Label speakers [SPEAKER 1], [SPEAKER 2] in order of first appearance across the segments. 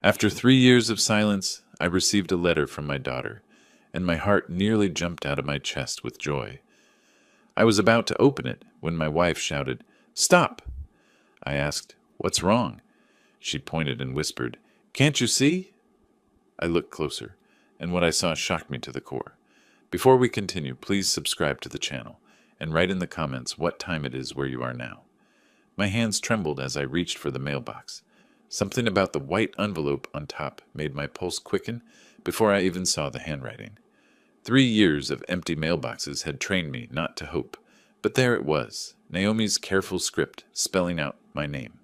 [SPEAKER 1] After 3 years of silence, I received a letter from my daughter, and my heart nearly jumped out of my chest with joy. I was about to open it when my wife shouted, "Stop!" I asked, "What's wrong?" She pointed and whispered, "Can't you see?" I looked closer, and what I saw shocked me to the core. Before we continue, please subscribe to the channel, and write in the comments what time it is where you are now. My hands trembled as I reached for the mailbox. Something about the white envelope on top made my pulse quicken before I even saw the handwriting. 3 years of empty mailboxes had trained me not to hope, but there it was, Naomi's careful script spelling out my name.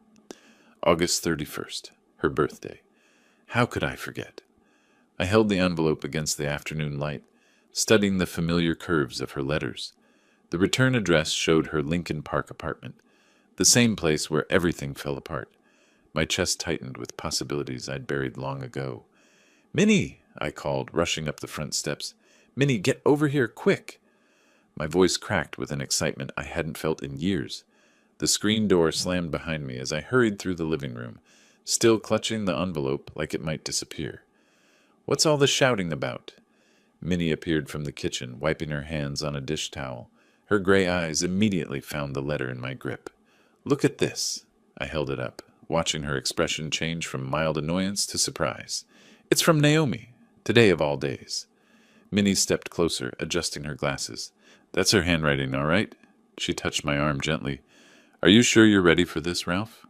[SPEAKER 1] August 31st, her birthday. How could I forget? I held the envelope against the afternoon light, studying the familiar curves of her letters. The return address showed her Lincoln Park apartment, the same place where everything fell apart. My chest tightened with possibilities I'd buried long ago. "Minnie!" I called, rushing up the front steps. "Minnie, get over here, quick!" My voice cracked with an excitement I hadn't felt in years. The screen door slammed behind me as I hurried through the living room, still clutching the envelope like it might disappear. "What's all the shouting about?" Minnie appeared from the kitchen, wiping her hands on a dish towel. Her gray eyes immediately found the letter in my grip. "Look at this." I held it up, watching her expression change from mild annoyance to surprise. "It's from Naomi, today of all days." Minnie stepped closer, adjusting her glasses. "That's her handwriting, all right?" She touched my arm gently. "Are you sure you're ready for this, Ralph?"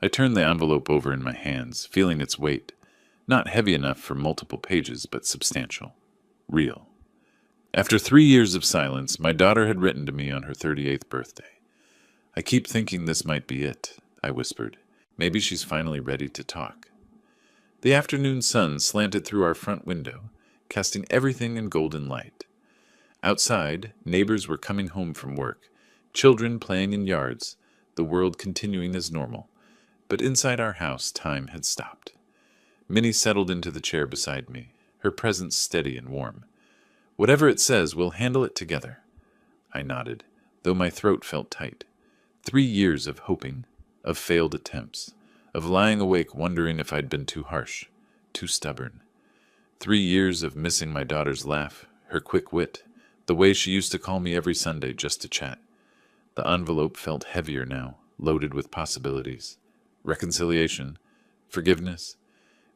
[SPEAKER 1] I turned the envelope over in my hands, feeling its weight. Not heavy enough for multiple pages, but substantial. Real. After 3 years of silence, my daughter had written to me on her 38th birthday. "I keep thinking this might be it," I whispered. "Maybe she's finally ready to talk." The afternoon sun slanted through our front window, casting everything in golden light. Outside, neighbors were coming home from work, children playing in yards, the world continuing as normal. But inside our house, time had stopped. Minnie settled into the chair beside me, her presence steady and warm. "Whatever it says, we'll handle it together." I nodded, though my throat felt tight. 3 years of hoping, of failed attempts, of lying awake wondering if I'd been too harsh, too stubborn. 3 years of missing my daughter's laugh, her quick wit, the way she used to call me every Sunday just to chat. The envelope felt heavier now, loaded with possibilities. Reconciliation, forgiveness,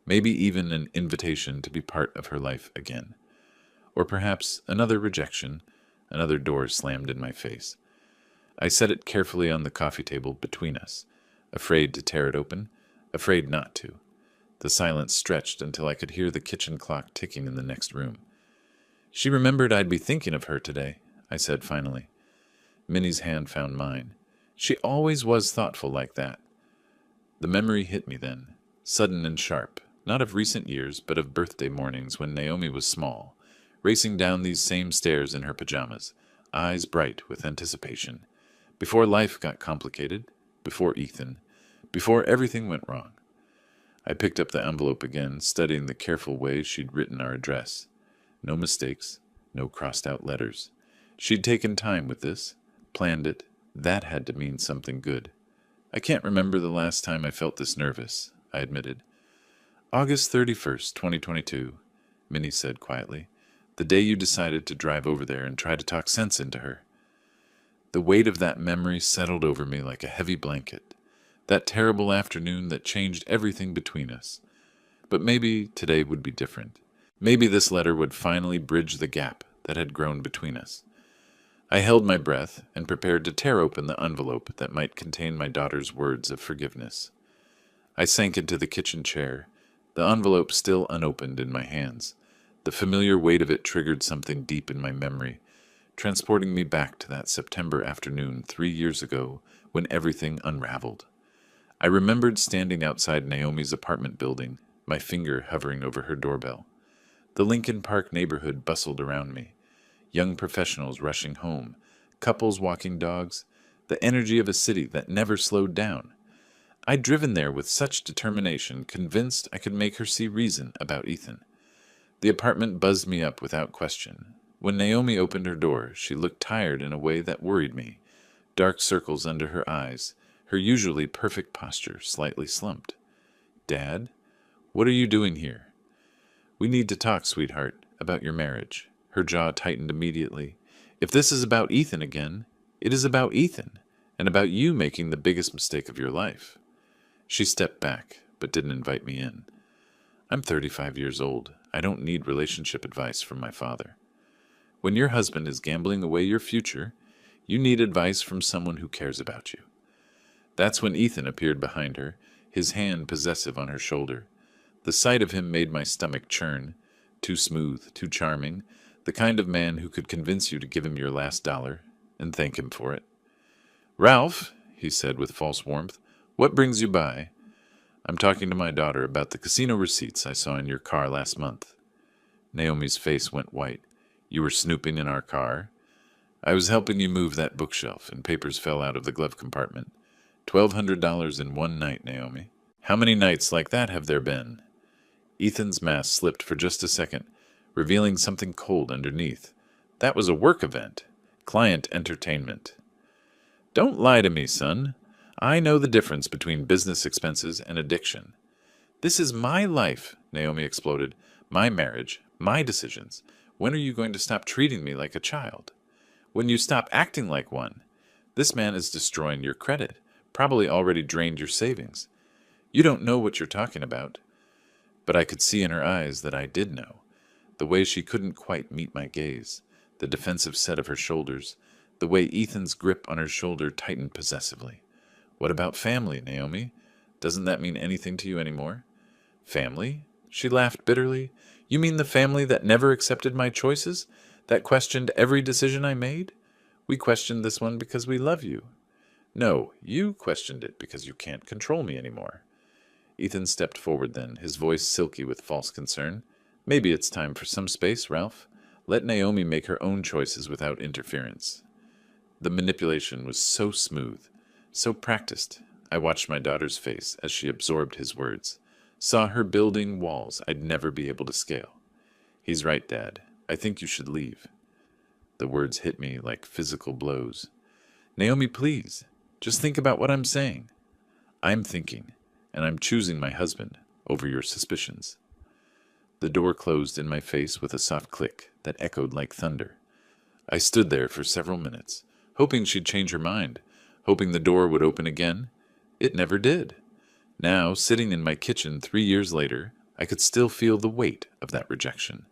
[SPEAKER 1] maybe even an invitation to be part of her life again. Or perhaps another rejection, another door slammed in my face. I set it carefully on the coffee table between us, afraid to tear it open, afraid not to. The silence stretched until I could hear the kitchen clock ticking in the next room. "She remembered I'd be thinking of her today," I said finally. Minnie's hand found mine. She always was thoughtful like that. The memory hit me then, sudden and sharp, not of recent years, but of birthday mornings when Naomi was small, racing down these same stairs in her pajamas, eyes bright with anticipation. Before life got complicated, before Ethan, before everything went wrong. I picked up the envelope again, studying the careful way she'd written our address. No mistakes, no crossed-out letters. She'd taken time with this, planned it. That had to mean something good. "I can't remember the last time I felt this nervous," I admitted. "August 31st, 2022, Minnie said quietly. "The day you decided to drive over there and try to talk sense into her." The weight of that memory settled over me like a heavy blanket. That terrible afternoon that changed everything between us. But maybe today would be different. Maybe this letter would finally bridge the gap that had grown between us. I held my breath and prepared to tear open the envelope that might contain my daughter's words of forgiveness. I sank into the kitchen chair, the envelope still unopened in my hands. The familiar weight of it triggered something deep in my memory, transporting me back to that September afternoon 3 years ago when everything unraveled. I remembered standing outside Naomi's apartment building, my finger hovering over her doorbell. The Lincoln Park neighborhood bustled around me. Young professionals rushing home, couples walking dogs, the energy of a city that never slowed down. I'd driven there with such determination, convinced I could make her see reason about Ethan. The apartment buzzed me up without question. When Naomi opened her door, she looked tired in a way that worried me. Dark circles under her eyes, her usually perfect posture slightly slumped. "Dad, What are you doing here? We need to talk, sweetheart, about your marriage. Her jaw tightened immediately. If this is about Ethan again, it is about Ethan, and about you making the biggest mistake of your life. She stepped back, but didn't invite me in. I'm 35 years old. I don't need relationship advice from my father. When your husband is gambling away your future, you need advice from someone who cares about you. That's when Ethan appeared behind her, his hand possessive on her shoulder. The sight of him made my stomach churn. Too smooth, too charming, the kind of man who could convince you to give him your last dollar and thank him for it. "Ralph," he said with false warmth, "what brings you by?" "I'm talking to my daughter about the casino receipts I saw in your car last month." Naomi's face went white. "You were snooping in our car?" "I was helping you move that bookshelf, and papers fell out of the glove compartment. $1,200 in one night, Naomi. How many nights like that have there been?" Ethan's mask slipped for just a second, revealing something cold underneath. That was a work event. Client entertainment. "Don't lie to me, son. I know the difference between business expenses and addiction." "This is my life," Naomi exploded. "My marriage, my decisions. When are you going to stop treating me like a child? When you stop acting like one? This man is destroying your credit, probably already drained your savings. You don't know what you're talking about." But I could see in her eyes that I did know. The way she couldn't quite meet my gaze, the defensive set of her shoulders, the way Ethan's grip on her shoulder tightened possessively. "What about family, Naomi? Doesn't that mean anything to you anymore?" "Family?" She laughed bitterly. "You mean the family that never accepted my choices? That questioned every decision I made? We questioned this one because we love you." "No, you questioned it because you can't control me anymore." Ethan stepped forward then, his voice silky with false concern. "Maybe it's time for some space, Ralph. Let Naomi make her own choices without interference." The manipulation was so smooth, so practiced. I watched my daughter's face as she absorbed his words, saw her building walls I'd never be able to scale. "He's right, Dad. I think you should leave." The words hit me like physical blows. "Naomi, please, just think about what I'm saying." "I'm thinking, and I'm choosing my husband over your suspicions." The door closed in my face with a soft click that echoed like thunder. I stood there for several minutes, hoping she'd change her mind, hoping the door would open again. It never did. Now, sitting in my kitchen 3 years later, I could still feel the weight of that rejection.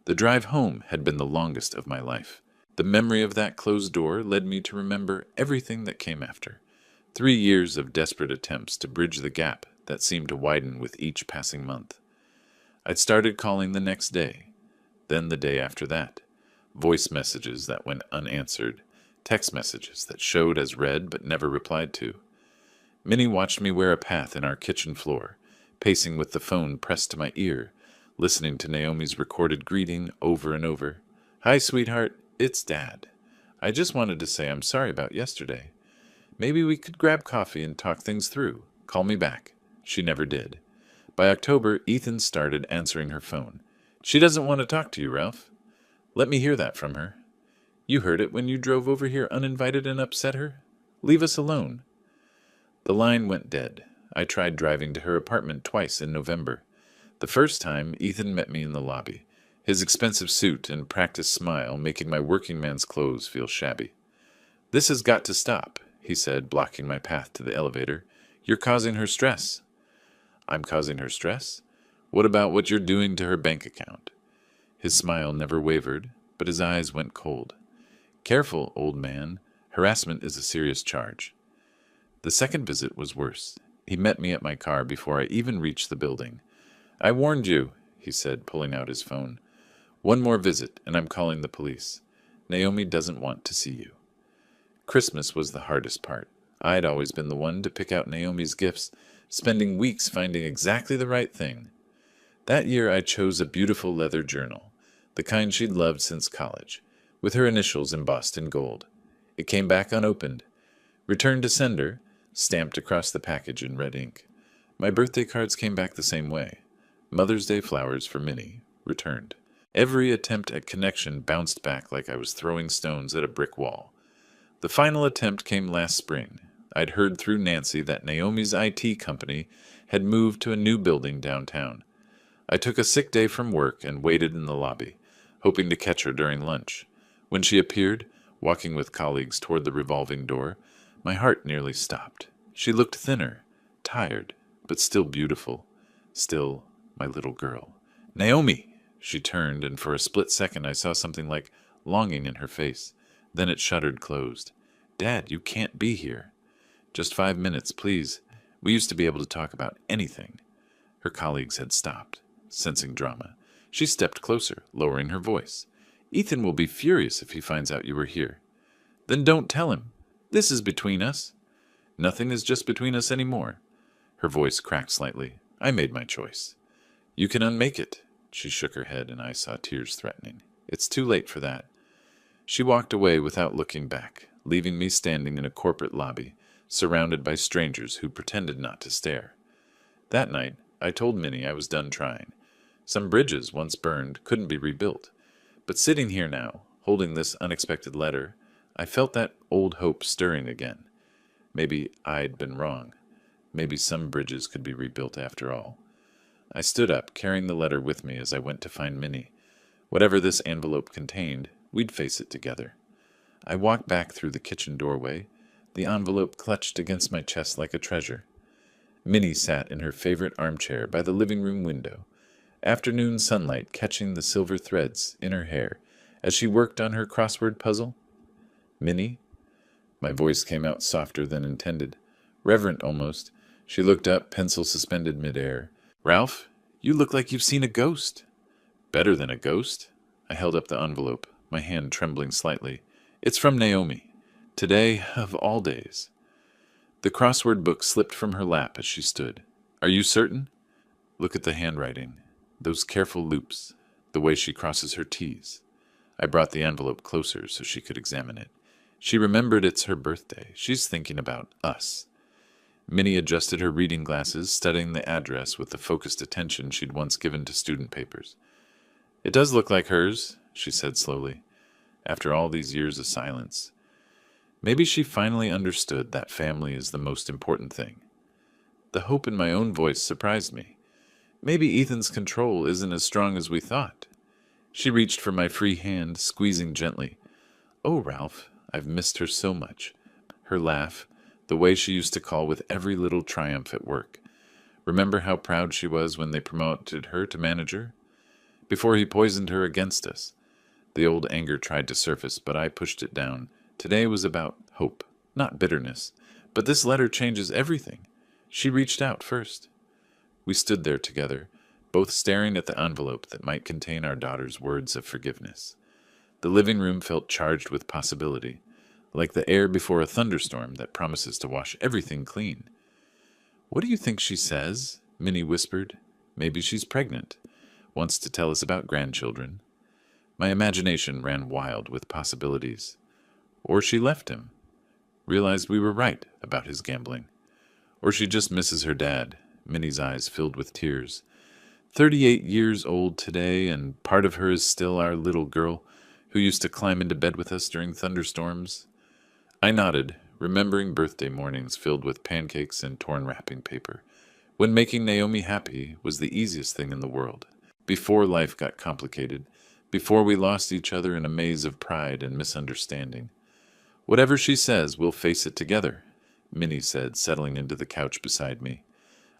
[SPEAKER 1] The drive home had been the longest of my life. The memory of that closed door led me to remember everything that came after. 3 years of desperate attempts to bridge the gap that seemed to widen with each passing month. I'd started calling the next day, then the day after that. Voice messages that went unanswered, text messages that showed as read but never replied to. Minnie watched me wear a path in our kitchen floor, pacing with the phone pressed to my ear, listening to Naomi's recorded greeting over and over. "Hi, sweetheart, it's Dad. I just wanted to say I'm sorry about yesterday. Maybe we could grab coffee and talk things through. Call me back." She never did. By October, Ethan started answering her phone. "She doesn't want to talk to you, Ralph." "Let me hear that from her." "You heard it when you drove over here uninvited and upset her. Leave us alone." The line went dead. I tried driving to her apartment twice in November. The first time, Ethan met me in the lobby, his expensive suit and practiced smile making my working man's clothes feel shabby. "This has got to stop," he said, blocking my path to the elevator. "You're causing her stress." "I'm causing her stress? What about what you're doing to her bank account?" His smile never wavered, but his eyes went cold. "Careful, old man. Harassment is a serious charge." The second visit was worse. He met me at my car before I even reached the building. "I warned you," he said, pulling out his phone. "One more visit, and I'm calling the police. Naomi doesn't want to see you." Christmas was the hardest part. I'd always been the one to pick out Naomi's gifts, spending weeks finding exactly the right thing. That year I chose a beautiful leather journal, the kind she'd loved since college, with her initials embossed in gold. It came back unopened. "Return to sender," stamped across the package in red ink. My birthday cards came back the same way. Mother's Day flowers for Minnie, returned. Every attempt at connection bounced back like I was throwing stones at a brick wall. The final attempt came last spring. I'd heard through Nancy that Naomi's IT company had moved to a new building downtown. I took a sick day from work and waited in the lobby, hoping to catch her during lunch. When she appeared, walking with colleagues toward the revolving door, my heart nearly stopped. She looked thinner, tired, but still beautiful. Still my little girl. "Naomi!" She turned, and for a split second I saw something like longing in her face. Then it shuttered closed. "Dad, you can't be here." "Just 5 minutes, please. We used to be able to talk about anything." Her colleagues had stopped, sensing drama. She stepped closer, lowering her voice. "Ethan will be furious if he finds out you were here." "Then don't tell him. This is between us." "Nothing is just between us anymore." Her voice cracked slightly. "I made my choice." "You can unmake it." She shook her head, and I saw tears threatening. "It's too late for that." She walked away without looking back, leaving me standing in a corporate lobby, surrounded by strangers who pretended not to stare. That night, I told Minnie I was done trying. Some bridges, once burned, couldn't be rebuilt. But sitting here now, holding this unexpected letter, I felt that old hope stirring again. Maybe I'd been wrong. Maybe some bridges could be rebuilt after all. I stood up, carrying the letter with me as I went to find Minnie. Whatever this envelope contained, we'd face it together. I walked back through the kitchen doorway, the envelope clutched against my chest like a treasure. Minnie sat in her favorite armchair by the living room window, afternoon sunlight catching the silver threads in her hair as she worked on her crossword puzzle. "Minnie?" My voice came out softer than intended, reverent almost. She looked up, pencil suspended midair. "Ralph, you look like you've seen a ghost." "Better than a ghost." I held up the envelope, my hand trembling slightly. "It's from Naomi. Today, of all days." The crossword book slipped from her lap as she stood. "Are you certain?" "Look at the handwriting, those careful loops, the way she crosses her T's." I brought the envelope closer so she could examine it. She remembered it's her birthday. She's thinking about us. Minnie adjusted her reading glasses, studying the address with the focused attention she'd once given to student papers. "It does look like hers," she said slowly, after all these years of silence. Maybe she finally understood that family is the most important thing. The hope in my own voice surprised me. Maybe Ethan's control isn't as strong as we thought. She reached for my free hand, squeezing gently. "Oh, Ralph, I've missed her so much." Her laugh, the way she used to call with every little triumph at work. Remember how proud she was when they promoted her to manager? Before he poisoned her against us. The old anger tried to surface, but I pushed it down. Today was about hope, not bitterness. But this letter changes everything. She reached out first. We stood there together, both staring at the envelope that might contain our daughter's words of forgiveness. The living room felt charged with possibility, like the air before a thunderstorm that promises to wash everything clean. "What do you think she says?" Minnie whispered. "Maybe she's pregnant. Wants to tell us about grandchildren." My imagination ran wild with possibilities. Or she left him. Realized we were right about his gambling. Or she just misses her dad. Minnie's eyes filled with tears. 38 years old today, and part of her is still our little girl who used to climb into bed with us during thunderstorms. I nodded, remembering birthday mornings filled with pancakes and torn wrapping paper, when making Naomi happy was the easiest thing in the world. Before life got complicated, before we lost each other in a maze of pride and misunderstanding. "Whatever she says, we'll face it together," Minnie said, settling into the couch beside me.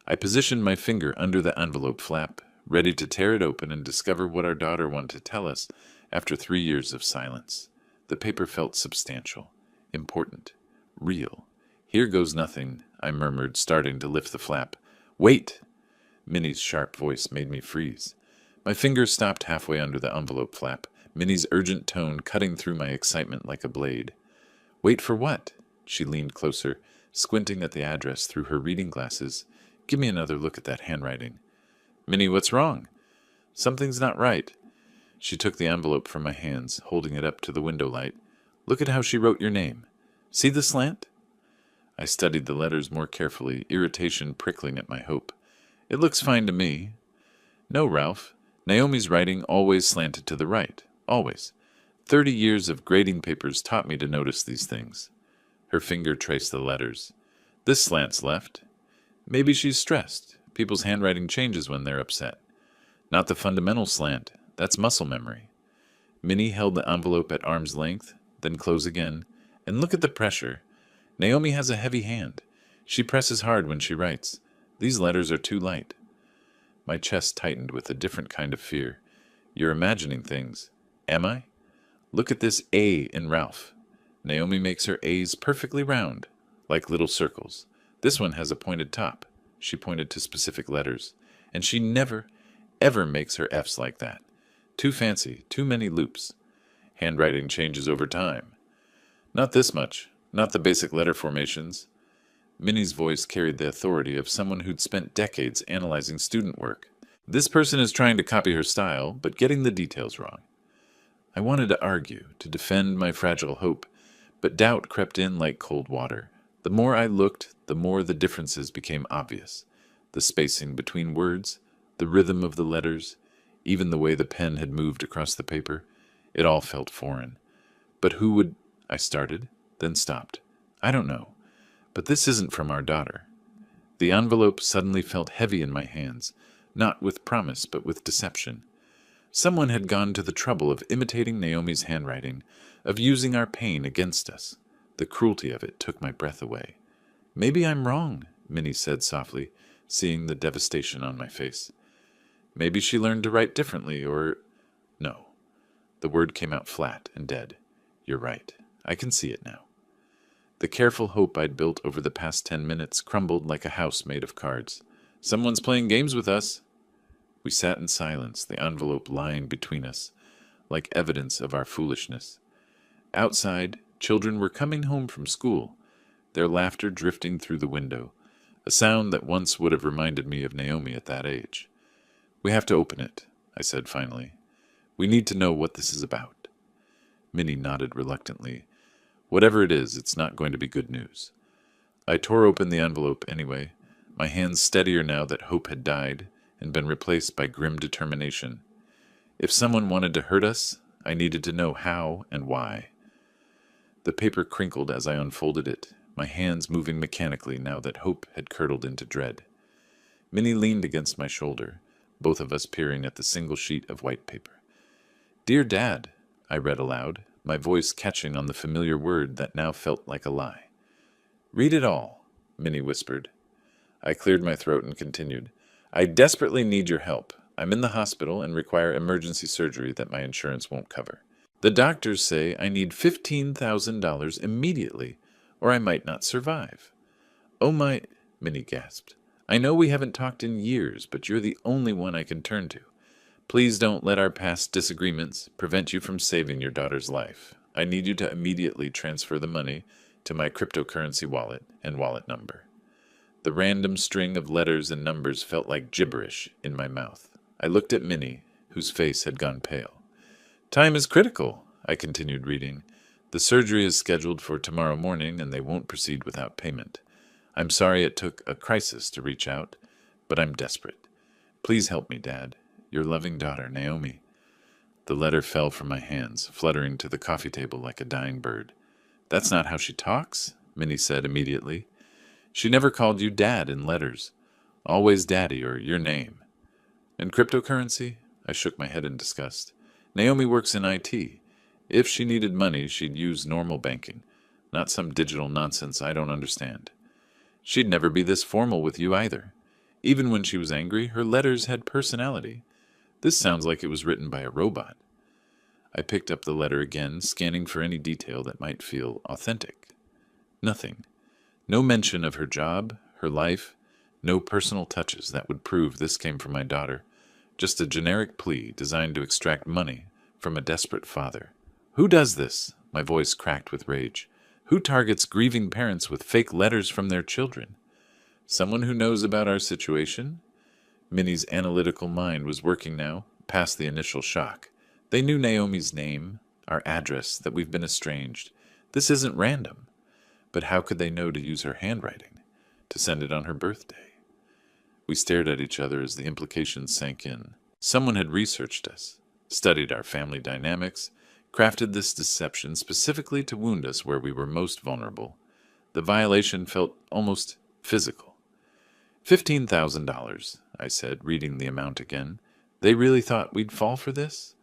[SPEAKER 1] I positioned my finger under the envelope flap, ready to tear it open and discover what our daughter wanted to tell us after 3 years of silence. The paper felt substantial, important, real. "Here goes nothing," I murmured, starting to lift the flap. "Wait!" Minnie's sharp voice made me freeze. My fingers stopped halfway under the envelope flap, Minnie's urgent tone cutting through my excitement like a blade. "Wait for what?" She leaned closer, squinting at the address through her reading glasses. "Give me another look at that handwriting." "Minnie, what's wrong?" "Something's not right." She took the envelope from my hands, holding it up to the window light. "Look at how she wrote your name. See the slant?" I studied the letters more carefully, irritation prickling at my hope. "It looks fine to me." "No, Ralph. Naomi's writing always slanted to the right. Always. 30 years of grading papers taught me to notice these things." Her finger traced the letters. "This slant's left. Maybe she's stressed. People's handwriting changes when they're upset. Not the fundamental slant. That's muscle memory. Minnie held the envelope at arm's length, then close again. And look at the pressure. Naomi has a heavy hand. She presses hard when she writes. These letters are too light. My chest tightened with a different kind of fear. You're imagining things. Am I? Look at this A in Ralph. Naomi makes her A's perfectly round, like little circles. This one has a pointed top. She pointed to specific letters. And she never, ever makes her F's like that. Too fancy, too many loops. Handwriting changes over time. Not this much, not the basic letter formations. Minnie's voice carried the authority of someone who'd spent decades analyzing student work. This person is trying to copy her style, but getting the details wrong. I wanted to argue, to defend my fragile hope, but doubt crept in like cold water. The more I looked, the more the differences became obvious. The spacing between words, the rhythm of the letters, even the way the pen had moved across the paper. It all felt foreign. But who would... I started, then stopped. I don't know. But this isn't from our daughter. The envelope suddenly felt heavy in my hands, not with promise, but with deception. Someone had gone to the trouble of imitating Naomi's handwriting, of using our pain against us. The cruelty of it took my breath away. Maybe I'm wrong, Minnie said softly, seeing the devastation on my face. Maybe she learned to write differently, or... No. The word came out flat and dead. You're right. I can see it now. The careful hope I'd built over the past 10 minutes crumbled like a house made of cards. Someone's playing games with us. We sat in silence, the envelope lying between us, like evidence of our foolishness. Outside, children were coming home from school, their laughter drifting through the window, a sound that once would have reminded me of Naomi at that age. We have to open it, I said finally. We need to know what this is about. Minnie nodded reluctantly. Whatever it is, it's not going to be good news. I tore open the envelope anyway, my hands steadier now that hope had died and been replaced by grim determination. If someone wanted to hurt us, I needed to know how and why. The paper crinkled as I unfolded it, my hands moving mechanically now that hope had curdled into dread. Minnie leaned against my shoulder, both of us peering at the single sheet of white paper. Dear Dad, I read aloud, my voice catching on the familiar word that now felt like a lie. Read it all, Minnie whispered. I cleared my throat and continued. I desperately need your help. I'm in the hospital and require emergency surgery that my insurance won't cover. The doctors say I need $15,000 immediately, or I might not survive. Oh my, Minnie gasped. I know we haven't talked in years, but you're the only one I can turn to. Please don't let our past disagreements prevent you from saving your daughter's life. I need you to immediately transfer the money to my cryptocurrency wallet and wallet number. The random string of letters and numbers felt like gibberish in my mouth. I looked at Minnie, whose face had gone pale. Time is critical, I continued reading. The surgery is scheduled for tomorrow morning, and they won't proceed without payment. I'm sorry it took a crisis to reach out, but I'm desperate. Please help me, Dad. Your loving daughter, Naomi. The letter fell from my hands, fluttering to the coffee table like a dying bird. That's not how she talks, Minnie said immediately. She never called you Dad in letters. Always Daddy or your name. And cryptocurrency? I shook my head in disgust. Naomi works in IT. If she needed money, she'd use normal banking, not some digital nonsense I don't understand. She'd never be this formal with you either. Even when she was angry, her letters had personality. This sounds like it was written by a robot. I picked up the letter again, scanning for any detail that might feel authentic. Nothing. No mention of her job, her life, no personal touches that would prove this came from my daughter. Just a generic plea designed to extract money from a desperate father. Who does this? My voice cracked with rage. Who targets grieving parents with fake letters from their children? Someone who knows about our situation? Minnie's analytical mind was working now, past the initial shock. They knew Naomi's name, our address, that we've been estranged. This isn't random. But how could they know to use her handwriting, to send it on her birthday? We stared at each other as the implications sank in. Someone had researched us, studied our family dynamics, crafted this deception specifically to wound us where we were most vulnerable. The violation felt almost physical. $15,000, I said, reading the amount again. They really thought we'd fall for this?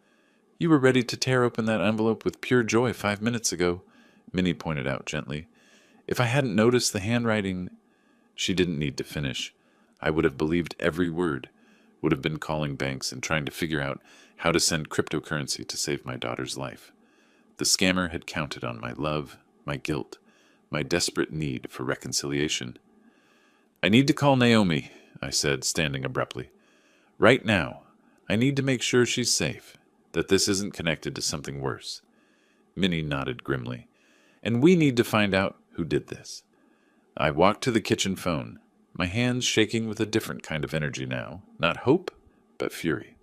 [SPEAKER 1] You were ready to tear open that envelope with pure joy 5 minutes ago, Minnie pointed out gently. If I hadn't noticed the handwriting... She didn't need to finish. I would have believed every word, would have been calling banks and trying to figure out how to send cryptocurrency to save my daughter's life. The scammer had counted on my love, my guilt, my desperate need for reconciliation. I need to call Naomi, I said, standing abruptly. Right now. I need to make sure she's safe, that this isn't connected to something worse. Minnie nodded grimly. And we need to find out who did this. I walked to the kitchen phone, my hands shaking with a different kind of energy now, not hope, but fury.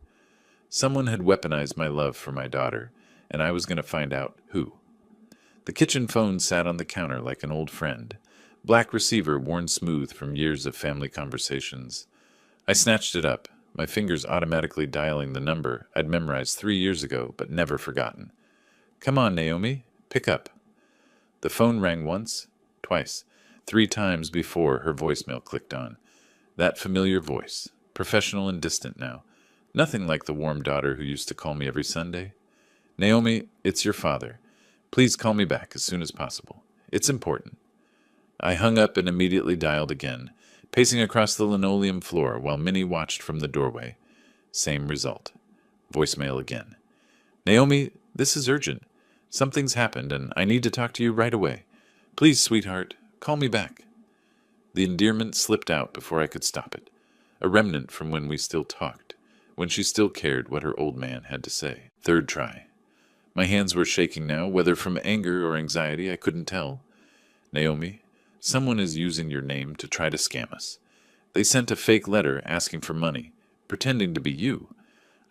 [SPEAKER 1] Someone had weaponized my love for my daughter, and I was going to find out who. The kitchen phone sat on the counter like an old friend, black receiver worn smooth from years of family conversations. I snatched it up, my fingers automatically dialing the number I'd memorized 3 years ago but never forgotten. Come on, Naomi, pick up. The phone rang once, twice, 3 times before her voicemail clicked on. That familiar voice, professional and distant now. Nothing like the warm daughter who used to call me every Sunday. Naomi, it's your father. Please call me back as soon as possible. It's important. I hung up and immediately dialed again, pacing across the linoleum floor while Minnie watched from the doorway. Same result. Voicemail again. Naomi, this is urgent. Something's happened and I need to talk to you right away. Please, sweetheart, call me back. The endearment slipped out before I could stop it, a remnant from when we still talked, when she still cared what her old man had to say. Third try. My hands were shaking now, whether from anger or anxiety I couldn't tell. Naomi, someone is using your name to try to scam us. They sent a fake letter asking for money, pretending to be you.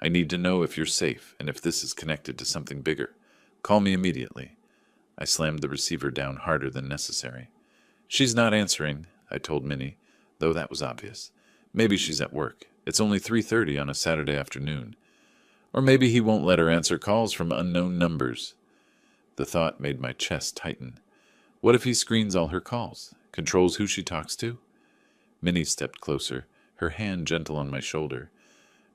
[SPEAKER 1] I need to know if you're safe and if this is connected to something bigger. Call me immediately. I slammed the receiver down harder than necessary. She's not answering, I told Minnie, though that was obvious. Maybe she's at work. It's only 3:30 on a Saturday afternoon. Or maybe he won't let her answer calls from unknown numbers. The thought made my chest tighten. What if he screens all her calls, controls who she talks to? Minnie stepped closer, her hand gentle on my shoulder.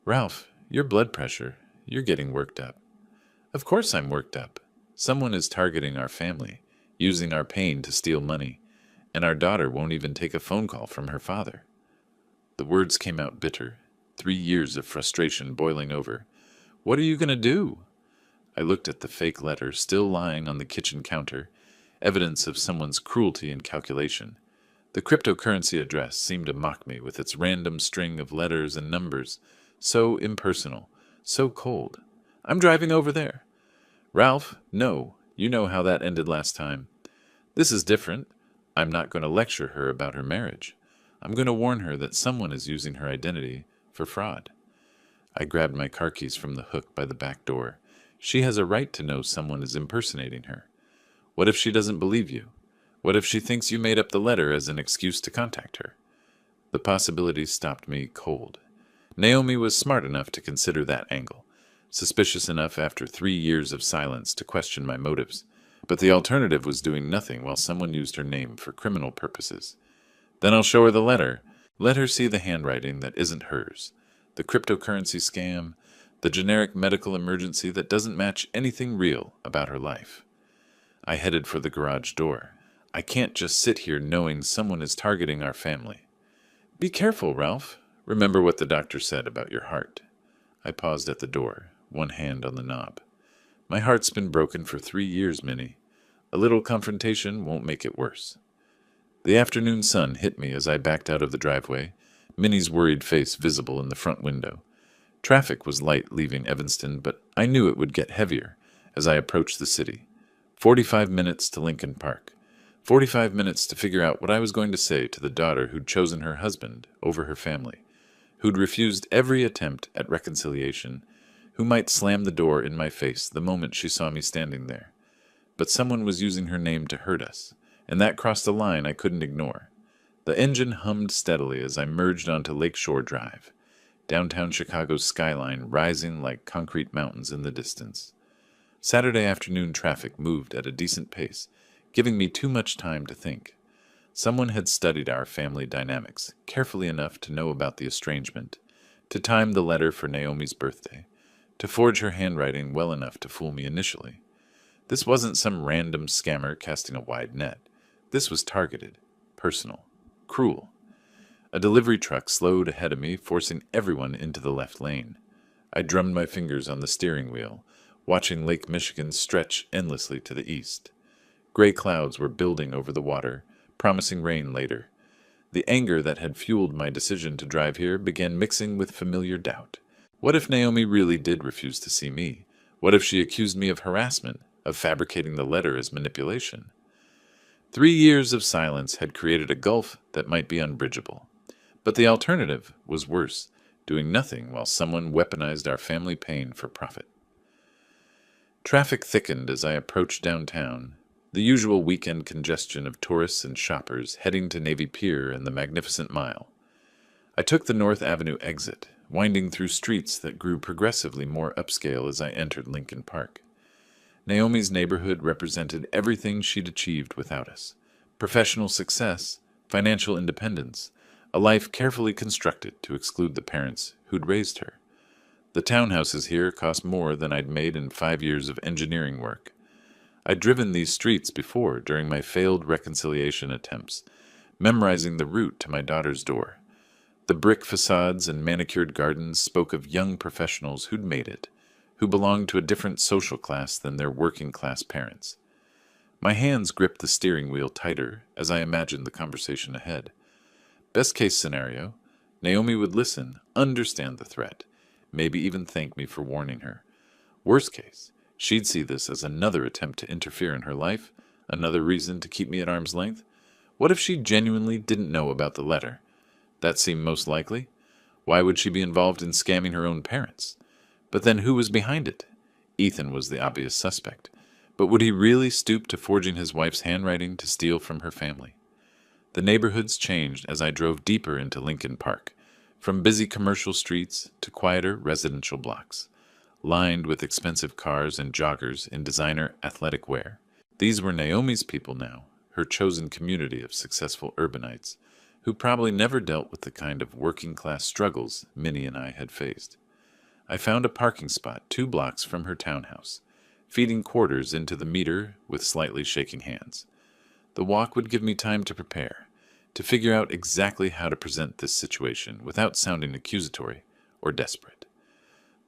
[SPEAKER 1] Ralph, your blood pressure. You're getting worked up. Of course I'm worked up. Someone is targeting our family, using our pain to steal money, and our daughter won't even take a phone call from her father. The words came out bitter, 3 years of frustration boiling over. What are you going to do? I looked at the fake letter still lying on the kitchen counter, evidence of someone's cruelty and calculation. The cryptocurrency address seemed to mock me with its random string of letters and numbers, so impersonal, so cold. I'm driving over there. Ralph, no, you know how that ended last time. This is different. I'm not going to lecture her about her marriage. I'm going to warn her that someone is using her identity for fraud. I grabbed my car keys from the hook by the back door. She has a right to know someone is impersonating her. What if she doesn't believe you? What if she thinks you made up the letter as an excuse to contact her? The possibilities stopped me cold. Naomi was smart enough to consider that angle, suspicious enough after 3 years of silence to question my motives, but the alternative was doing nothing while someone used her name for criminal purposes. Then I'll show her the letter. Let her see the handwriting that isn't hers. The cryptocurrency scam, the generic medical emergency that doesn't match anything real about her life. I headed for the garage door. I can't just sit here knowing someone is targeting our family. Be careful, Ralph. Remember what the doctor said about your heart. I paused at the door, one hand on the knob. My heart's been broken for 3 years, Minnie. A little confrontation won't make it worse. The afternoon sun hit me as I backed out of the driveway, Minnie's worried face visible in the front window. Traffic was light leaving Evanston, but I knew it would get heavier as I approached the city. 45 minutes to Lincoln Park. 45 minutes to figure out what I was going to say to the daughter who'd chosen her husband over her family, who'd refused every attempt at reconciliation, who might slam the door in my face the moment she saw me standing there. But someone was using her name to hurt us, and that crossed a line I couldn't ignore. The engine hummed steadily as I merged onto Lakeshore Drive, downtown Chicago's skyline rising like concrete mountains in the distance. Saturday afternoon traffic moved at a decent pace, giving me too much time to think. Someone had studied our family dynamics carefully enough to know about the estrangement, to time the letter for Naomi's birthday, to forge her handwriting well enough to fool me initially. This wasn't some random scammer casting a wide net. This was targeted, personal, cruel. A delivery truck slowed ahead of me, forcing everyone into the left lane. I drummed my fingers on the steering wheel, watching Lake Michigan stretch endlessly to the east. Gray clouds were building over the water, promising rain later. The anger that had fueled my decision to drive here began mixing with familiar doubt. What if Naomi really did refuse to see me? What if she accused me of harassment, of fabricating the letter as manipulation? 3 years of silence had created a gulf that might be unbridgeable. But the alternative was worse, doing nothing while someone weaponized our family pain for profit. Traffic thickened as I approached downtown, the usual weekend congestion of tourists and shoppers heading to Navy Pier and the Magnificent Mile. I took the North Avenue exit, winding through streets that grew progressively more upscale as I entered Lincoln Park. Naomi's neighborhood represented everything she'd achieved without us: professional success, financial independence, a life carefully constructed to exclude the parents who'd raised her. The townhouses here cost more than I'd made in 5 years of engineering work. I'd driven these streets before during my failed reconciliation attempts, memorizing the route to my daughter's door. The brick facades and manicured gardens spoke of young professionals who'd made it, who belonged to a different social class than their working-class parents. My hands gripped the steering wheel tighter as I imagined the conversation ahead. Best case scenario, Naomi would listen, understand the threat, maybe even thank me for warning her. Worst case, she'd see this as another attempt to interfere in her life, another reason to keep me at arm's length. What if she genuinely didn't know about the letter? That seemed most likely. Why would she be involved in scamming her own parents? But then who was behind it? Ethan was the obvious suspect. But would he really stoop to forging his wife's handwriting to steal from her family? The neighborhoods changed as I drove deeper into Lincoln Park, from busy commercial streets to quieter residential blocks, lined with expensive cars and joggers in designer athletic wear. These were Naomi's people now, her chosen community of successful urbanites, who probably never dealt with the kind of working-class struggles Minnie and I had faced. I found a parking spot 2 blocks from her townhouse, feeding quarters into the meter with slightly shaking hands. The walk would give me time to prepare, to figure out exactly how to present this situation without sounding accusatory or desperate.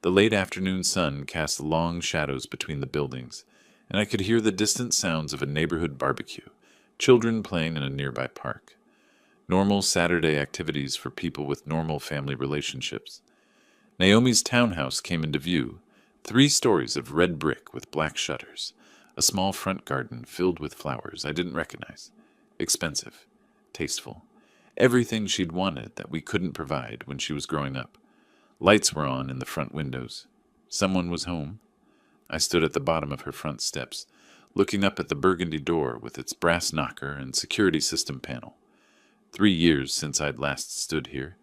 [SPEAKER 1] The late afternoon sun cast long shadows between the buildings, and I could hear the distant sounds of a neighborhood barbecue, children playing in a nearby park. Normal Saturday activities for people with normal family relationships. Naomi's townhouse came into view, 3 stories of red brick with black shutters, a small front garden filled with flowers I didn't recognize. Expensive, tasteful, everything she'd wanted that we couldn't provide when she was growing up. Lights were on in the front windows. Someone was home. I stood at the bottom of her front steps, looking up at the burgundy door with its brass knocker and security system panel. 3 years since I'd last stood here.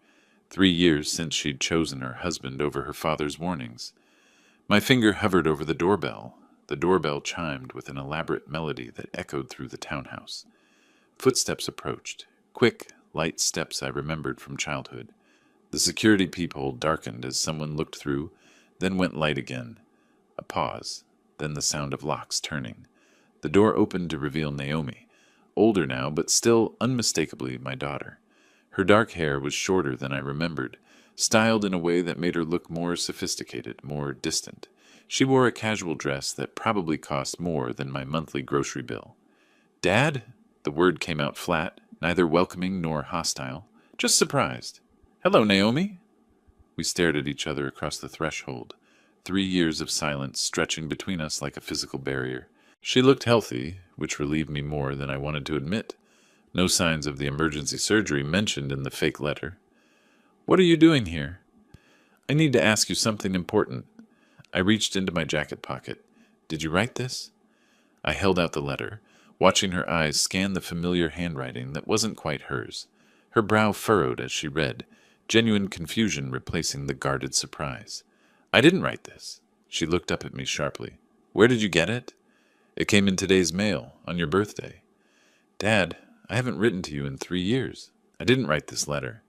[SPEAKER 1] 3 years since she'd chosen her husband over her father's warnings. My finger hovered over the doorbell. The doorbell chimed with an elaborate melody that echoed through the townhouse. Footsteps approached, quick, light steps I remembered from childhood. The security peephole darkened as someone looked through, then went light again. A pause, then the sound of locks turning. The door opened to reveal Naomi, older now, but still unmistakably my daughter. Her dark hair was shorter than I remembered, styled in a way that made her look more sophisticated, more distant. She wore a casual dress that probably cost more than my monthly grocery bill. "Dad?" The word came out flat, neither welcoming nor hostile, just surprised. "Hello, Naomi." We stared at each other across the threshold, 3 years of silence stretching between us like a physical barrier. She looked healthy, which relieved me more than I wanted to admit. No signs of the emergency surgery mentioned in the fake letter. "What are you doing here?" "I need to ask you something important." I reached into my jacket pocket. "Did you write this?" I held out the letter, watching her eyes scan the familiar handwriting that wasn't quite hers. Her brow furrowed as she read, genuine confusion replacing the guarded surprise. "I didn't write this." She looked up at me sharply. "Where did you get it?" "It came in today's mail, on your birthday." "Dad, I haven't written to you in 3 years. I didn't write this letter."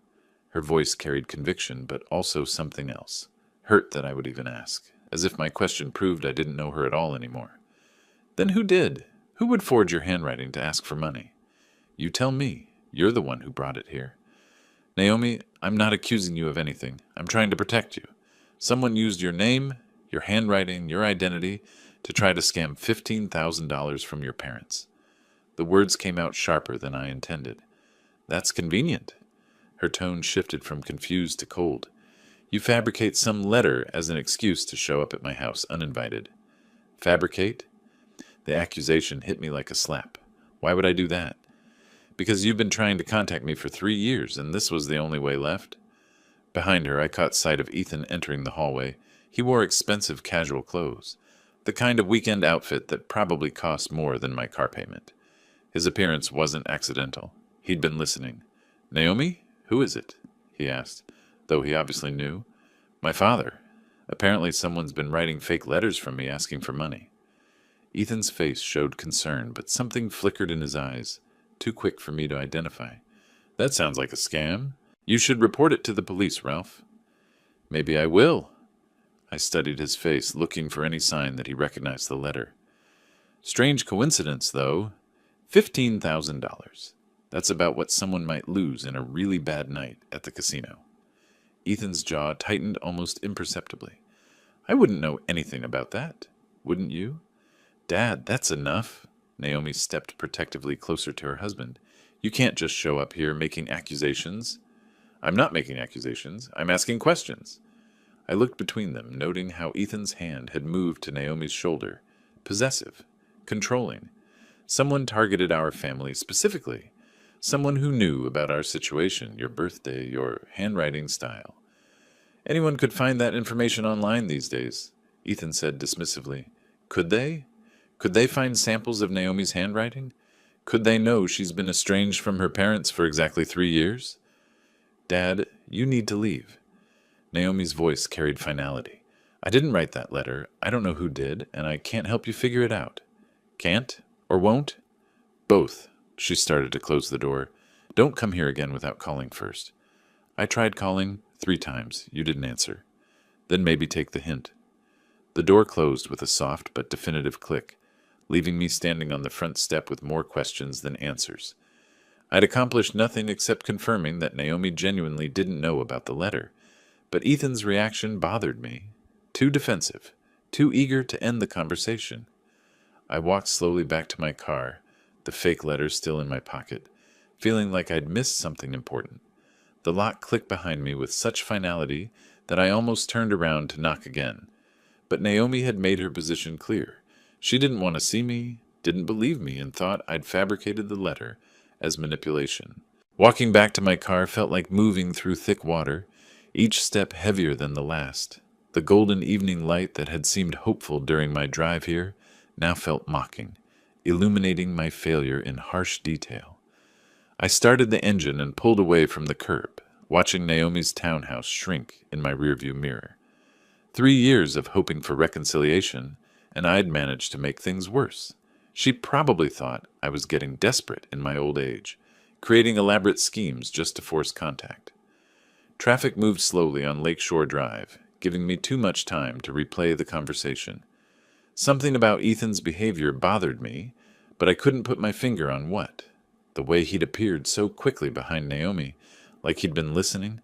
[SPEAKER 1] Her voice carried conviction, but also something else. Hurt that I would even ask, as if my question proved I didn't know her at all anymore. "Then who did? Who would forge your handwriting to ask for money? You tell me. You're the one who brought it here." "Naomi, I'm not accusing you of anything. I'm trying to protect you. Someone used your name, your handwriting, your identity to try to scam $15,000 from your parents." The words came out sharper than I intended. "That's convenient." Her tone shifted from confused to cold. "You fabricate some letter as an excuse to show up at my house uninvited." "Fabricate?" The accusation hit me like a slap. Why would I do that? "Because you've been trying to contact me for 3 years, and this was the only way left." Behind her, I caught sight of Ethan entering the hallway. He wore expensive casual clothes, the kind of weekend outfit that probably cost more than my car payment. His appearance wasn't accidental. He'd been listening. "Naomi? Who is it?" he asked, though he obviously knew. "My father. Apparently someone's been writing fake letters from me asking for money." Ethan's face showed concern, but something flickered in his eyes, too quick for me to identify. "That sounds like a scam. You should report it to the police, Ralph." "Maybe I will." I studied his face, looking for any sign that he recognized the letter. "Strange coincidence, though. $15,000. That's about what someone might lose in a really bad night at the casino." Ethan's jaw tightened almost imperceptibly. "I wouldn't know anything about that. Wouldn't you?" "Dad, that's enough." Naomi stepped protectively closer to her husband. "You can't just show up here making accusations." "I'm not making accusations. I'm asking questions." I looked between them, noting how Ethan's hand had moved to Naomi's shoulder. Possessive. Controlling. Someone targeted our family specifically. Someone who knew about our situation, your birthday, your handwriting style. "Anyone could find that information online these days," Ethan said dismissively. "Could they? Could they find samples of Naomi's handwriting? Could they know she's been estranged from her parents for exactly 3 years?" "Dad, you need to leave." Naomi's voice carried finality. "I didn't write that letter. I don't know who did, and I can't help you figure it out." "Can't? Or won't?" "Both." She started to close the door. "Don't come here again without calling first." "I tried calling 3 times. You didn't answer." "Then maybe take the hint." The door closed with a soft but definitive click, leaving me standing on the front step with more questions than answers. I'd accomplished nothing except confirming that Naomi genuinely didn't know about the letter, but Ethan's reaction bothered me. Too defensive, too eager to end the conversation. I walked slowly back to my car, the fake letter still in my pocket, feeling like I'd missed something important. The lock clicked behind me with such finality that I almost turned around to knock again. But Naomi had made her position clear. She didn't want to see me, didn't believe me, and thought I'd fabricated the letter as manipulation. Walking back to my car felt like moving through thick water, each step heavier than the last. The golden evening light that had seemed hopeful during my drive here now felt mocking, illuminating my failure in harsh detail. I started the engine and pulled away from the curb, watching Naomi's townhouse shrink in my rearview mirror. 3 years of hoping for reconciliation, and I'd managed to make things worse. She probably thought I was getting desperate in my old age, creating elaborate schemes just to force contact. Traffic moved slowly on Lakeshore Drive, giving me too much time to replay the conversation. Something about Ethan's behavior bothered me, but I couldn't put my finger on what. The way he'd appeared so quickly behind Naomi, like he'd been listening,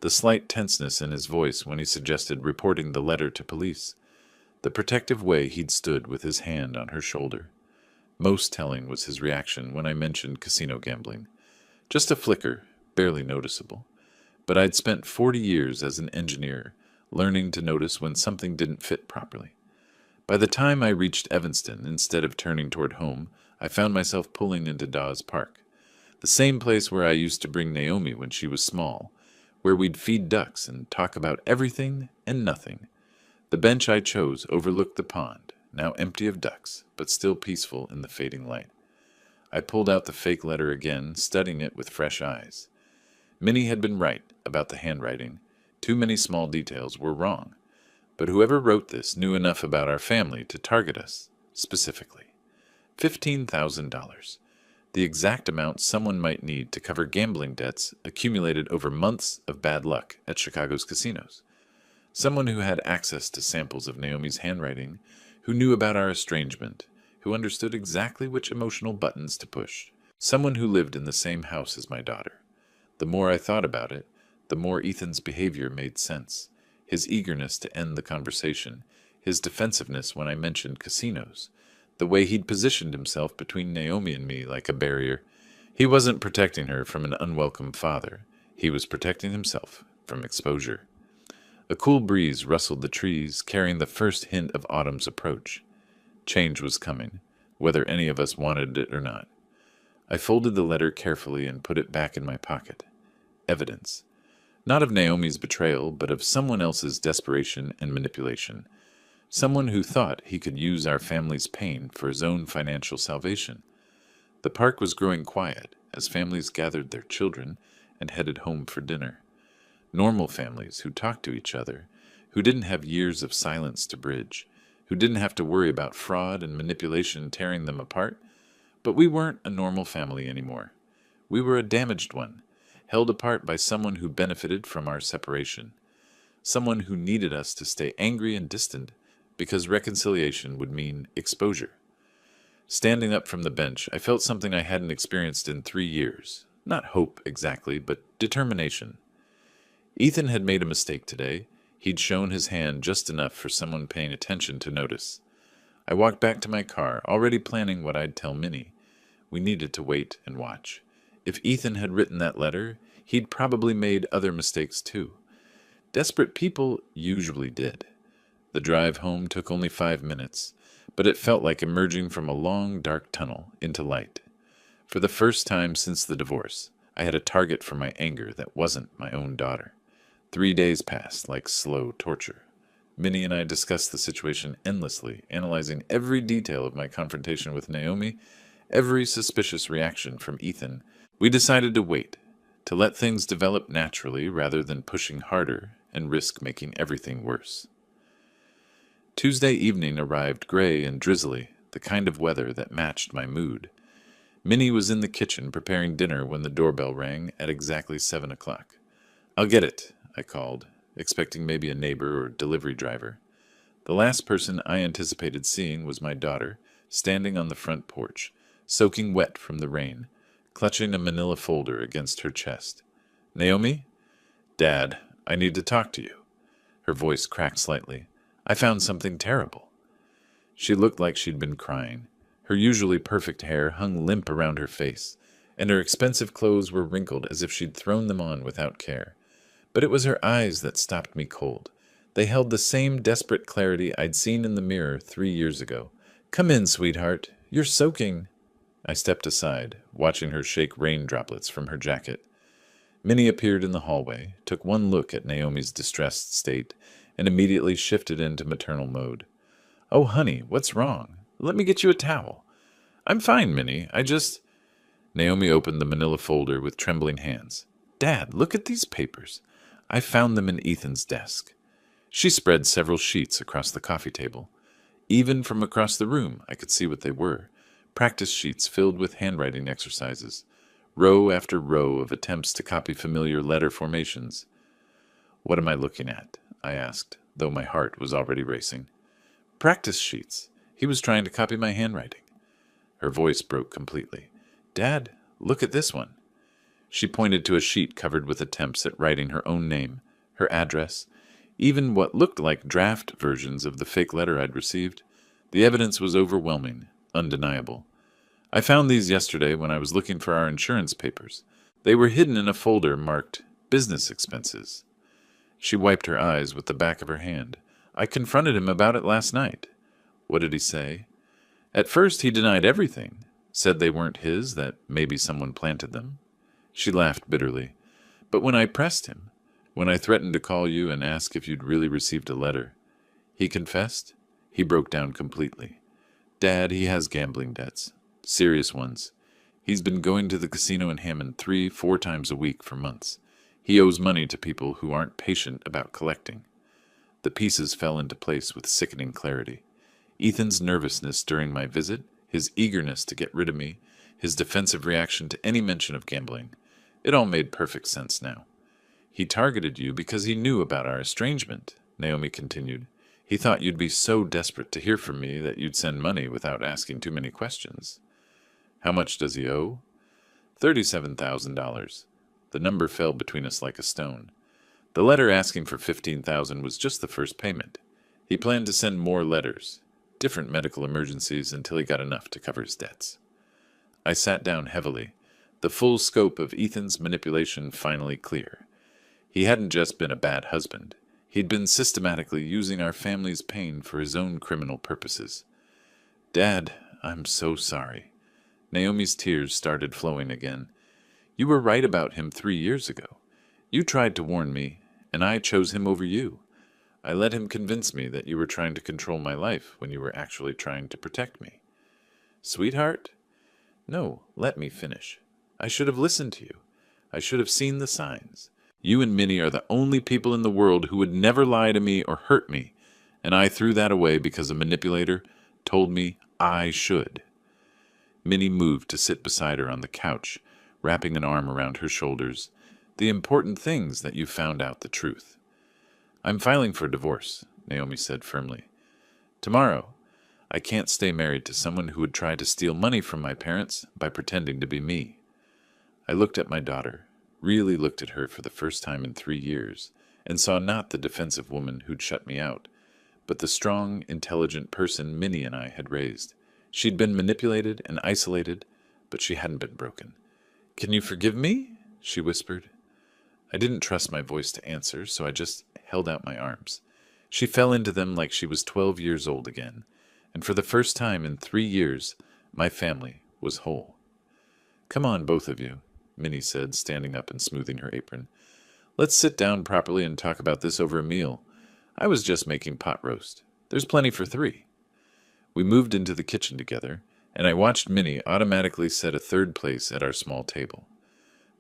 [SPEAKER 1] the slight tenseness in his voice when he suggested reporting the letter to police, the protective way he'd stood with his hand on her shoulder. Most telling was his reaction when I mentioned casino gambling. Just a flicker, barely noticeable. But I'd spent 40 years as an engineer, learning to notice when something didn't fit properly. By the time I reached Evanston, instead of turning toward home, I found myself pulling into Dawes Park, the same place where I used to bring Naomi when she was small, where we'd feed ducks and talk about everything and nothing. The bench I chose overlooked the pond, now empty of ducks, but still peaceful in the fading light. I pulled out the fake letter again, studying it with fresh eyes. Minnie had been right about the handwriting. Too many small details were wrong. But whoever wrote this knew enough about our family to target us, specifically. $15,000. the exact amount someone might need to cover gambling debts accumulated over months of bad luck at Chicago's casinos. Someone who had access to samples of Naomi's handwriting, who knew about our estrangement, who understood exactly which emotional buttons to push. Someone who lived in the same house as my daughter. The more I thought about it, the more Ethan's behavior made sense. His eagerness to end the conversation, his defensiveness when I mentioned casinos, the way he'd positioned himself between Naomi and me like a barrier. He wasn't protecting her from an unwelcome father. He was protecting himself from exposure. A cool breeze rustled the trees, carrying the first hint of autumn's approach. Change was coming, whether any of us wanted it or not. I folded the letter carefully and put it back in my pocket. Evidence. Not of Naomi's betrayal, but of someone else's desperation and manipulation. Someone who thought he could use our family's pain for his own financial salvation. The park was growing quiet as families gathered their children and headed home for dinner. Normal families who talked to each other, who didn't have years of silence to bridge, who didn't have to worry about fraud and manipulation tearing them apart. But we weren't a normal family anymore. We were a damaged one, held apart by someone who benefited from our separation, someone who needed us to stay angry and distant because reconciliation would mean exposure. Standing up from the bench, I felt something I hadn't experienced in 3 years. Not hope exactly, but determination. Ethan had made a mistake today. He'd shown his hand just enough for someone paying attention to notice. I walked back to my car, already planning what I'd tell Minnie. We needed to wait and watch. If Ethan had written that letter, he'd probably made other mistakes too. Desperate people usually did. The drive home took only 5 minutes, but it felt like emerging from a long, dark tunnel into light. For the first time since the divorce, I had a target for my anger that wasn't my own daughter. 3 days passed like slow torture. Minnie and I discussed the situation endlessly, analyzing every detail of my confrontation with Naomi, every suspicious reaction from Ethan. We decided to wait, to let things develop naturally rather than pushing harder and risk making everything worse. Tuesday evening arrived gray and drizzly, the kind of weather that matched my mood. Minnie was in the kitchen preparing dinner when the doorbell rang at exactly 7 o'clock. "I'll get it," I called, expecting maybe a neighbor or delivery driver. The last person I anticipated seeing was my daughter, standing on the front porch, soaking wet from the rain, clutching a manila folder against her chest. "Naomi?" "Dad, I need to talk to you." Her voice cracked slightly. "I found something terrible." She looked like she'd been crying. Her usually perfect hair hung limp around her face, and her expensive clothes were wrinkled as if she'd thrown them on without care. But it was her eyes that stopped me cold. They held the same desperate clarity I'd seen in the mirror 3 years ago. "Come in, sweetheart. You're soaking." I stepped aside, watching her shake rain droplets from her jacket. Minnie appeared in the hallway, took one look at Naomi's distressed state, and immediately shifted into maternal mode. "Oh, honey, what's wrong? Let me get you a towel." "I'm fine, Minnie. Naomi opened the manila folder with trembling hands. "Dad, look at these papers. I found them in Ethan's desk." She spread several sheets across the coffee table. Even from across the room, I could see what they were. Practice sheets filled with handwriting exercises. Row after row of attempts to copy familiar letter formations. "What am I looking at?" I asked, though my heart was already racing. "Practice sheets. He was trying to copy my handwriting." Her voice broke completely. "Dad, look at this one." She pointed to a sheet covered with attempts at writing her own name, her address, even what looked like draft versions of the fake letter I'd received. The evidence was overwhelming, undeniable. "I found these yesterday when I was looking for our insurance papers. They were hidden in a folder marked business expenses." She wiped her eyes with the back of her hand. "I confronted him about it last night." "What did he say?" "At first he denied everything, said they weren't his, that maybe someone planted them." She laughed bitterly. "But when I pressed him, when I threatened to call you and ask if you'd really received a letter, he confessed." He broke down completely. "Dad, he has gambling debts. Serious ones. He's been going to the casino in Hammond 3-4 times a week for months. He owes money to people who aren't patient about collecting." The pieces fell into place with sickening clarity. Ethan's nervousness during my visit, his eagerness to get rid of me, his defensive reaction to any mention of gambling. It all made perfect sense now. He targeted you because he knew about our estrangement, Naomi continued. He thought you'd be so desperate to hear from me that you'd send money without asking too many questions. How much does he owe? $37,000. The number fell between us like a stone. The letter asking for $15,000 was just the first payment. He planned to send more letters, different medical emergencies, until he got enough to cover his debts. I sat down heavily, the full scope of Ethan's manipulation finally clear. He hadn't just been a bad husband. He'd been systematically using our family's pain for his own criminal purposes. Dad, I'm so sorry. Naomi's tears started flowing again. You were right about him 3 years ago. You tried to warn me, and I chose him over you. I let him convince me that you were trying to control my life when you were actually trying to protect me. Sweetheart? No, let me finish. I should have listened to you. I should have seen the signs. You and Minnie are the only people in the world who would never lie to me or hurt me, and I threw that away because a manipulator told me I should. Minnie moved to sit beside her on the couch, wrapping an arm around her shoulders. The important things that you found out the truth. I'm filing for divorce, Naomi said firmly. Tomorrow. I can't stay married to someone who would try to steal money from my parents by pretending to be me. I looked at my daughter, really looked at her for the first time in 3 years, and saw not the defensive woman who'd shut me out, but the strong, intelligent person Minnie and I had raised. She'd been manipulated and isolated, but she hadn't been broken. Can you forgive me? She whispered. I didn't trust my voice to answer, so I just held out my arms. She fell into them like she was 12 years old again, and for the first time in 3 years, my family was whole. Come on, both of you, Minnie said, standing up and smoothing her apron. Let's sit down properly and talk about this over a meal. I was just making pot roast. There's plenty for 3. We moved into the kitchen together, and I watched Minnie automatically set a third place at our small table.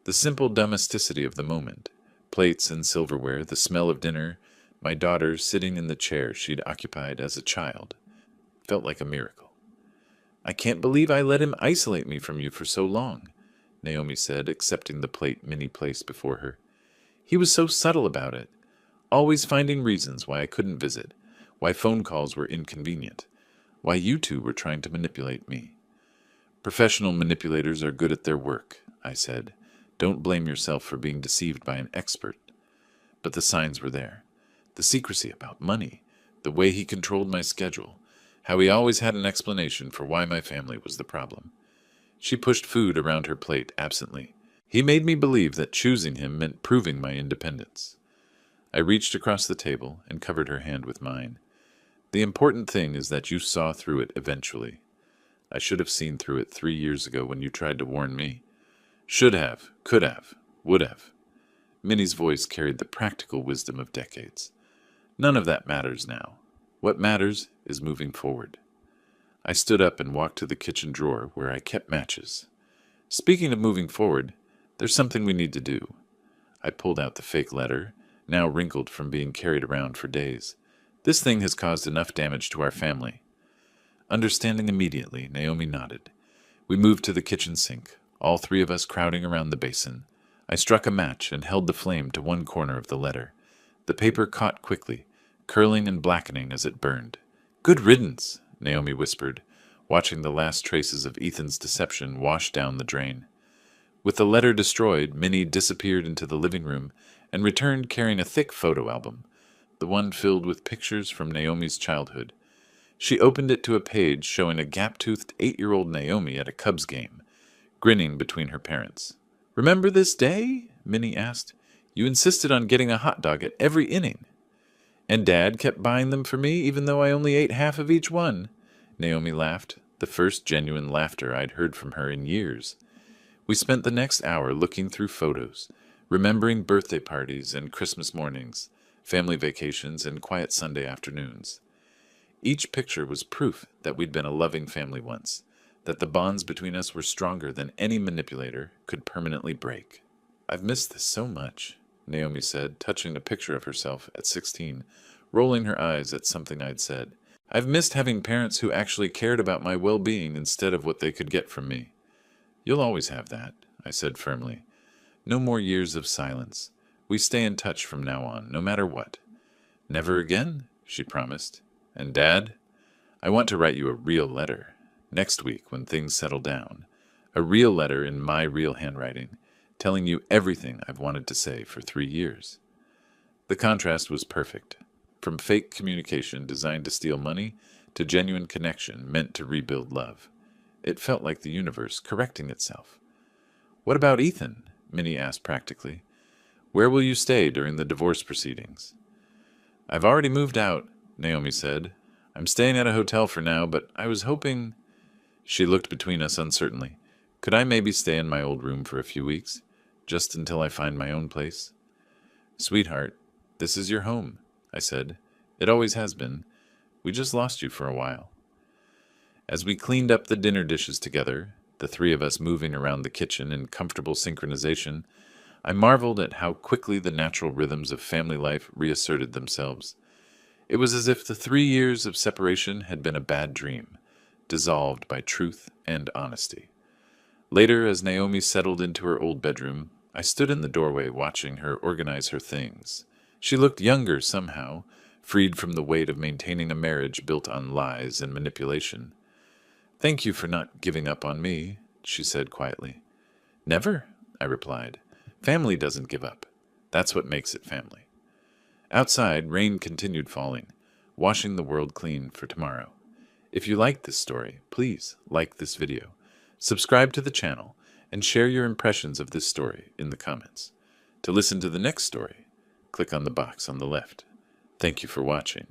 [SPEAKER 1] The simple domesticity of the moment, plates and silverware, the smell of dinner, my daughter sitting in the chair she'd occupied as a child, felt like a miracle. I can't believe I let him isolate me from you for so long, Naomi said, accepting the plate Minnie placed before her. He was so subtle about it, always finding reasons why I couldn't visit, why phone calls were inconvenient, why you two were trying to manipulate me. Professional manipulators are good at their work, I said. Don't blame yourself for being deceived by an expert. But the signs were there. The secrecy about money, the way he controlled my schedule, how he always had an explanation for why my family was the problem. She pushed food around her plate absently. He made me believe that choosing him meant proving my independence. I reached across the table and covered her hand with mine. The important thing is that you saw through it eventually. I should have seen through it 3 years ago when you tried to warn me. Should have, could have, would have. Minnie's voice carried the practical wisdom of decades. None of that matters now. What matters is moving forward. I stood up and walked to the kitchen drawer where I kept matches. Speaking of moving forward, there's something we need to do. I pulled out the fake letter, now wrinkled from being carried around for days. This thing has caused enough damage to our family. Understanding immediately, Naomi nodded. We moved to the kitchen sink, all 3 of us crowding around the basin. I struck a match and held the flame to one corner of the letter. The paper caught quickly, curling and blackening as it burned. Good riddance, Naomi whispered, watching the last traces of Ethan's deception wash down the drain. With the letter destroyed, Minnie disappeared into the living room and returned carrying a thick photo album, the one filled with pictures from Naomi's childhood. She opened it to a page showing a gap-toothed 8-year-old Naomi at a Cubs game, grinning between her parents. Remember this day? Minnie asked. You insisted on getting a hot dog at every inning. And Dad kept buying them for me, even though I only ate half of each one. Naomi laughed, the first genuine laughter I'd heard from her in years. We spent the next hour looking through photos, remembering birthday parties and Christmas mornings, family vacations and quiet Sunday afternoons. Each picture was proof that we'd been a loving family once, that the bonds between us were stronger than any manipulator could permanently break. I've missed this so much, Naomi said, touching a picture of herself at 16, rolling her eyes at something I'd said. I've missed having parents who actually cared about my well-being instead of what they could get from me. You'll always have that, I said firmly. No more years of silence. We stay in touch from now on, no matter what. Never again, she promised. And Dad, I want to write you a real letter. Next week, when things settle down. A real letter in my real handwriting, telling you everything I've wanted to say for 3 years. The contrast was perfect. From fake communication designed to steal money to genuine connection meant to rebuild love. It felt like the universe correcting itself. What about Ethan? Minnie asked practically. Where will you stay during the divorce proceedings? I've already moved out, Naomi said. I'm staying at a hotel for now, but I was hoping... She looked between us uncertainly. Could I maybe stay in my old room for a few weeks, just until I find my own place? Sweetheart, this is your home, I said. It always has been. We just lost you for a while. As we cleaned up the dinner dishes together, the three of us moving around the kitchen in comfortable synchronization, I marveled at how quickly the natural rhythms of family life reasserted themselves. It was as if the 3 years of separation had been a bad dream, dissolved by truth and honesty. Later, as Naomi settled into her old bedroom, I stood in the doorway watching her organize her things. She looked younger somehow, freed from the weight of maintaining a marriage built on lies and manipulation. Thank you for not giving up on me, she said quietly. Never, I replied. Family doesn't give up. That's what makes it family. Outside, rain continued falling, washing the world clean for tomorrow. If you liked this story, please like this video, subscribe to the channel, and share your impressions of this story in the comments. To listen to the next story, click on the box on the left. Thank you for watching.